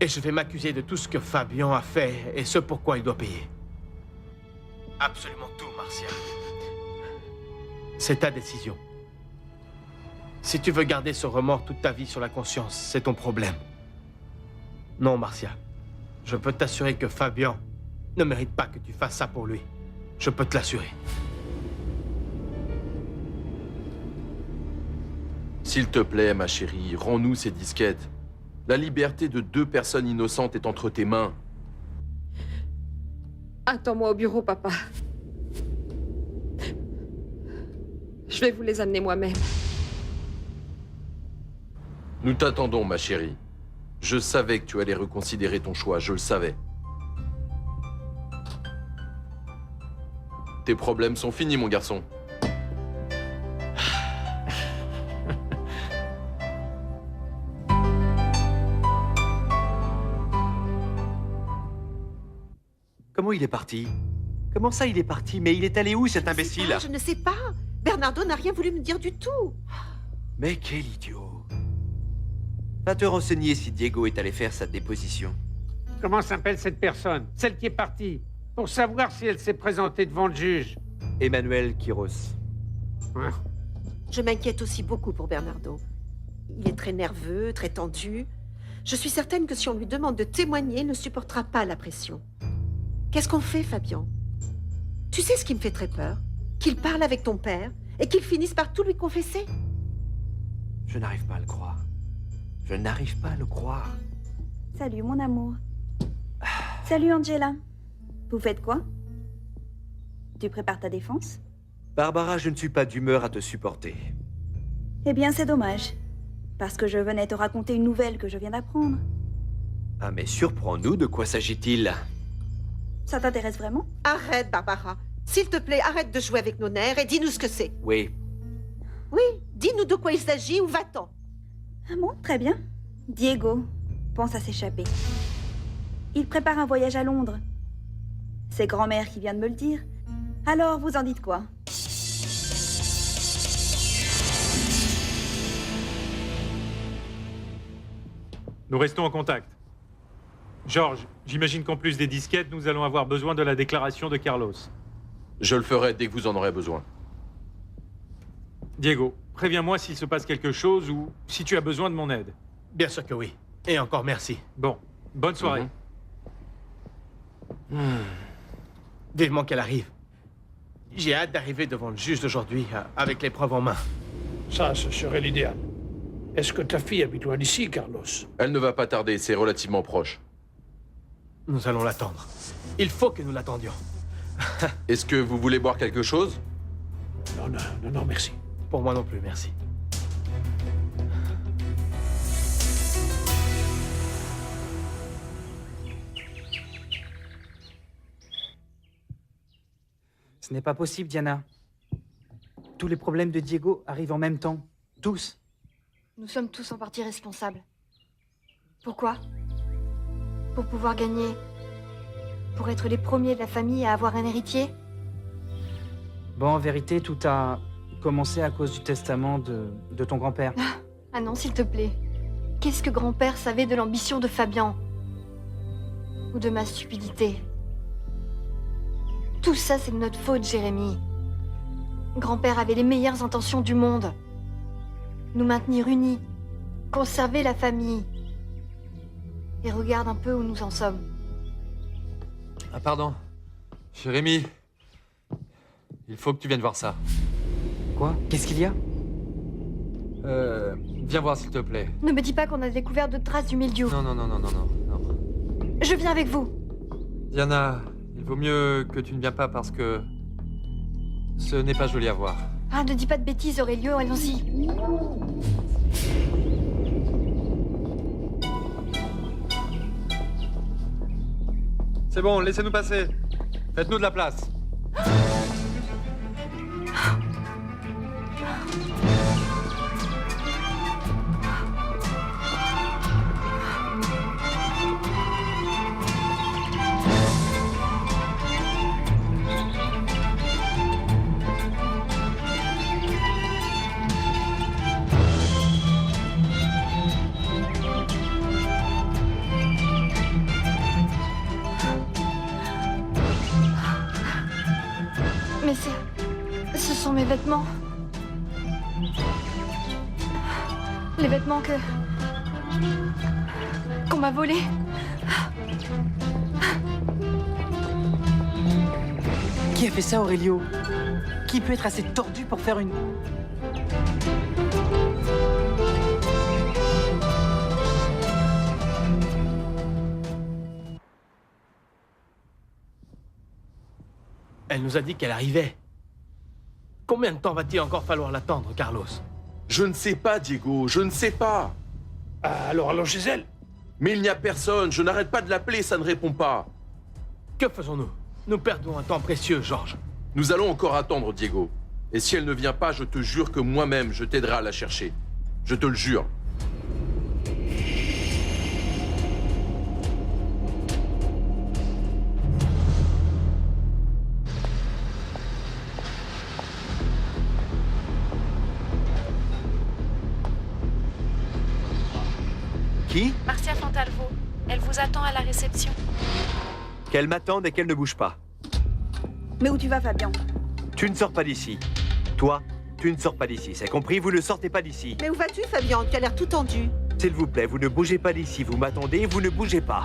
Et je vais m'accuser de tout ce que Fabian a fait et ce pourquoi il doit payer. Absolument tout, Marcia. C'est ta décision. Si tu veux garder ce remords toute ta vie sur la conscience, c'est ton problème. Non, Marcia. Je peux t'assurer que Fabian ne mérite pas que tu fasses ça pour lui. Je peux te l'assurer. S'il te plaît, ma chérie, rends-nous ces disquettes. La liberté de 2 personnes innocentes est entre tes mains. Attends-moi au bureau, papa. Je vais vous les amener moi-même. Nous t'attendons, ma chérie. Je savais que tu allais reconsidérer ton choix, je le savais. Tes problèmes sont finis, mon garçon. Comment il est parti? Comment ça, il est parti? Mais il est allé où, cet imbécile? Je ne sais pas. Bernardo n'a rien voulu me dire du tout. Mais quel idiot. Va te renseigner si Diego est allé faire sa déposition. Comment s'appelle cette personne? Celle qui est partie. Pour savoir si elle s'est présentée devant le juge. Emmanuel Quiros. Hein? Je m'inquiète aussi beaucoup pour Bernardo. Il est très nerveux, très tendu. Je suis certaine que si on lui demande de témoigner, il ne supportera pas la pression. Qu'est-ce qu'on fait, Fabian? Tu sais ce qui me fait très peur? Qu'il parle avec ton père et qu'il finisse par tout lui confesser. Je n'arrive pas à le croire. Je n'arrive pas à le croire. Salut, mon amour. Salut, Angela. Vous faites quoi? Tu prépares ta défense? Barbara, je ne suis pas d'humeur à te supporter. Eh bien, c'est dommage. Parce que je venais te raconter une nouvelle que je viens d'apprendre. Ah, mais surprends-nous, de quoi s'agit-il? Ça t'intéresse vraiment? Arrête, Barbara. S'il te plaît, arrête de jouer avec nos nerfs et dis-nous ce que c'est. Oui. Oui, dis-nous de quoi il s'agit ou va-t'en. Ah bon, très bien. Diego pense à s'échapper. Il prépare un voyage à Londres. C'est grand-mère qui vient de me le dire. Alors, vous en dites quoi? Nous restons en contact. Georges, j'imagine qu'en plus des disquettes, nous allons avoir besoin de la déclaration de Carlos. Je le ferai dès que vous en aurez besoin. Diego, préviens-moi s'il se passe quelque chose ou si tu as besoin de mon aide. Bien sûr que oui. Et encore merci. Bon, bonne soirée. Vivement qu'elle arrive. J'ai hâte d'arriver devant le juge d'aujourd'hui avec les preuves en main. Ça, ce serait l'idéal. Est-ce que ta fille habite loin d'ici, Carlos? Elle ne va pas tarder, c'est relativement proche. Nous allons l'attendre. Il faut que nous l'attendions. Est-ce que vous voulez boire quelque chose? Non, merci. Pour moi non plus, merci. Ce n'est pas possible, Diana. Tous les problèmes de Diego arrivent en même temps. Tous. Nous sommes tous en partie responsables. Pourquoi? Pour pouvoir gagner. Pour être les premiers de la famille à avoir un héritier? Bon, en vérité, tout a commencé à cause du testament de ton grand-père. Ah non, s'il te plaît. Qu'est-ce que grand-père savait de l'ambition de Fabian? Ou de ma stupidité? Tout ça, c'est de notre faute, Jérémy. Grand-père avait les meilleures intentions du monde. Nous maintenir unis. Conserver la famille. Et regarde un peu où nous en sommes. Ah, pardon. Jérémy. Il faut que tu viennes voir ça. Quoi? Qu'est-ce qu'il y a? Viens voir, s'il te plaît. Ne me dis pas qu'on a découvert de traces du mildiou. Non. Je viens avec vous. Diana, il vaut mieux que tu ne viens pas parce que ce n'est pas joli à voir. Ah, ne dis pas de bêtises, Aurélio, allons-y. C'est bon, laissez-nous passer. Faites-nous de la place. Mais ce sont mes vêtements. Les vêtements qu'on m'a volés. Qui a fait ça, Aurelio? Qui peut être assez tordu pour faire une... Elle nous a dit qu'elle arrivait. Combien de temps va-t-il encore falloir l'attendre, Carlos? Je ne sais pas, Diego, je ne sais pas. Alors allons chez elle. Mais il n'y a personne, je n'arrête pas de l'appeler, ça ne répond pas. Que faisons-nous? Nous perdons un temps précieux, Georges. Nous allons encore attendre, Diego. Et si elle ne vient pas, je te jure que moi-même, je t'aiderai à la chercher. Je te le jure. Qui? Marcia Fontalvo. Elle vous attend à la réception. Qu'elle m'attende et qu'elle ne bouge pas. Mais où tu vas, Fabien? Tu ne sors pas d'ici. Toi, tu ne sors pas d'ici. C'est compris? Vous ne sortez pas d'ici. Mais où vas-tu, Fabien? Tu as l'air tout tendu. S'il vous plaît, vous ne bougez pas d'ici. Vous m'attendez, vous ne bougez pas.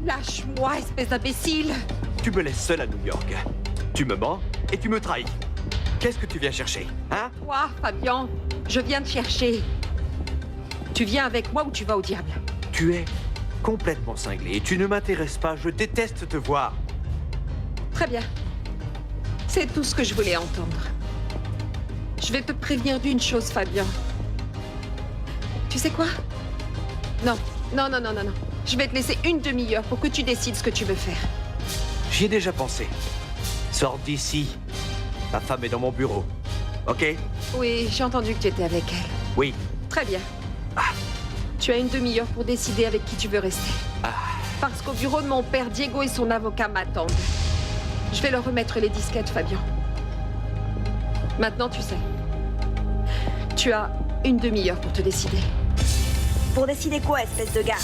Lâche-moi, espèce d'imbécile! Tu me laisses seul à New York. Tu me mens et tu me trahis. Qu'est-ce que tu viens chercher, hein? Quoi, Fabien? Je viens te chercher. Tu viens avec moi ou tu vas au diable? Tu es complètement cinglé. Tu ne m'intéresses pas. Je déteste te voir. Très bien. C'est tout ce que je voulais entendre. Je vais te prévenir d'une chose, Fabien. Tu sais quoi? Non. Je vais te laisser une demi-heure pour que tu décides ce que tu veux faire. J'y ai déjà pensé. Sors d'ici. Ta femme est dans mon bureau. Ok? Oui, j'ai entendu que tu étais avec elle. Oui. Très bien. Tu as une demi-heure pour décider avec qui tu veux rester. Parce qu'au bureau de mon père, Diego et son avocat m'attendent. Je vais leur remettre les disquettes, Fabien. Maintenant, tu sais. Tu as une demi-heure pour te décider. Pour décider quoi, espèce de gars?